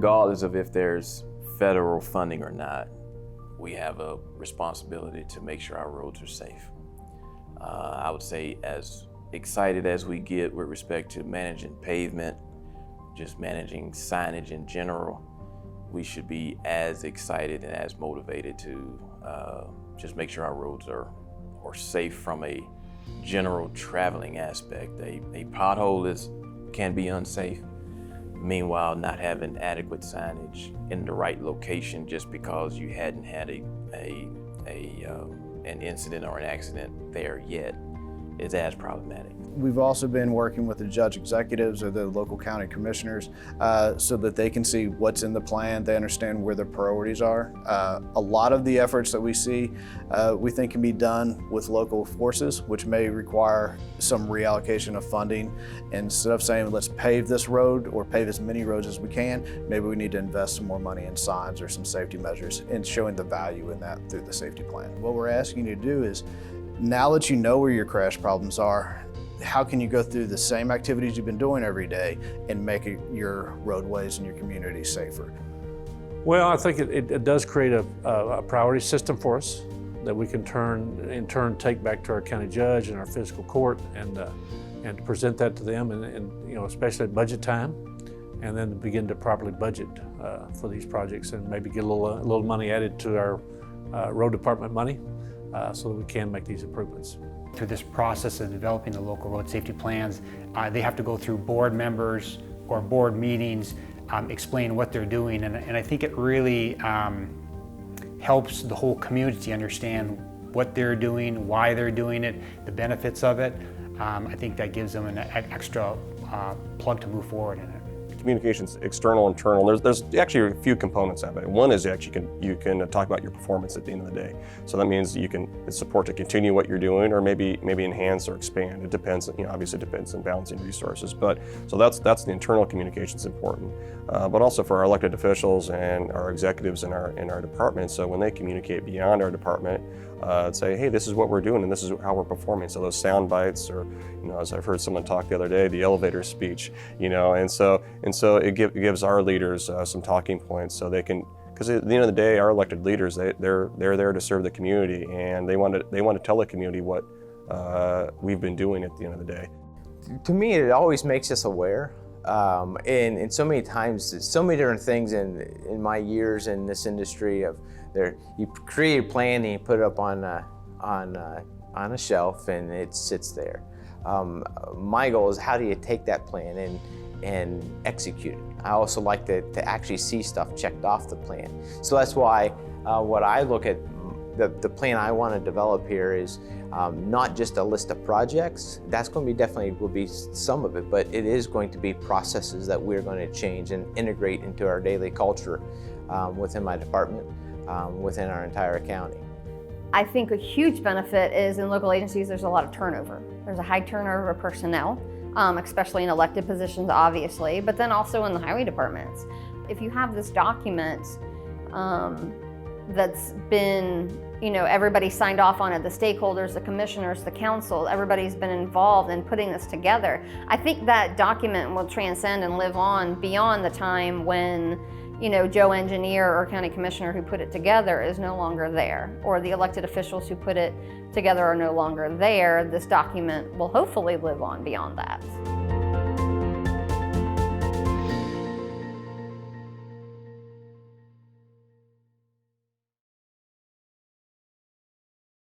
regardless of if there's federal funding or not, we have a responsibility to make sure our roads are safe. I would say as excited as we get with respect to managing pavement, just managing signage in general, we should be as excited and as motivated to just make sure our roads are safe from a general traveling aspect. A pothole can be unsafe. Meanwhile, not having adequate signage in the right location just because you hadn't had an incident or an accident there yet is as problematic. We've also been working with the judge executives or the local county commissioners so that they can see what's in the plan, they understand where their priorities are. A lot of the efforts that we see, we think can be done with local forces, which may require some reallocation of funding. Instead of saying, let's pave this road or pave as many roads as we can, maybe we need to invest some more money in signs or some safety measures and showing the value in that through the safety plan. What we're asking you to do is, now that you know where your crash problems are, how can you go through the same activities you've been doing every day and make your roadways and your community safer? Well, I think it does create a priority system for us that we can in turn take back to our county judge and our fiscal court and present that to them, and you know, especially at budget time, and then begin to properly budget for these projects and maybe get a little money added to our road department money so that we can make these improvements. Through this process of developing the local road safety plans, they have to go through board members or board meetings, explain what they're doing, and I think it really helps the whole community understand what they're doing, why they're doing it, the benefits of it. I think that gives them an extra plug to move forward in it. Communications, external, internal. There's actually a few components of it. One is actually you can talk about your performance at the end of the day. So that means you can support to continue what you're doing, or maybe enhance or expand. It depends. You know, obviously it depends on balancing resources. But so that's the internal communications important. But also for our elected officials and our executives in our department. So when they communicate beyond our department, say, hey, this is what we're doing and this is how we're performing. So those sound bites, or you know, as I've heard someone talk the other day, the elevator speech. You know, and so it gives our leaders some talking points, so they can, because at the end of the day, our elected leaders, they're there to serve the community, and they want to tell the community what we've been doing at the end of the day. To me, it always makes us aware, and so many times, so many different things in my years in this industry of you create a plan and you put it up on a shelf and it sits there. My goal is, how do you take that plan and execute it? I also like to actually see stuff checked off the plan. So that's why what I look at, the plan I want to develop here is not just a list of projects. That's going to be definitely will be some of it, but it is going to be processes that we're going to change and integrate into our daily culture within my department, within our entire county. I think a huge benefit is in local agencies, there's a lot of turnover. There's a high turnover of personnel, especially in elected positions, obviously, but then also in the highway departments. If you have this document that's been, you know, everybody signed off on it, the stakeholders, the commissioners, the council, everybody's been involved in putting this together. I think that document will transcend and live on beyond the time when, you know, Joe Engineer or county commissioner who put it together is no longer there, or the elected officials who put it together are no longer there. This document will hopefully live on beyond that.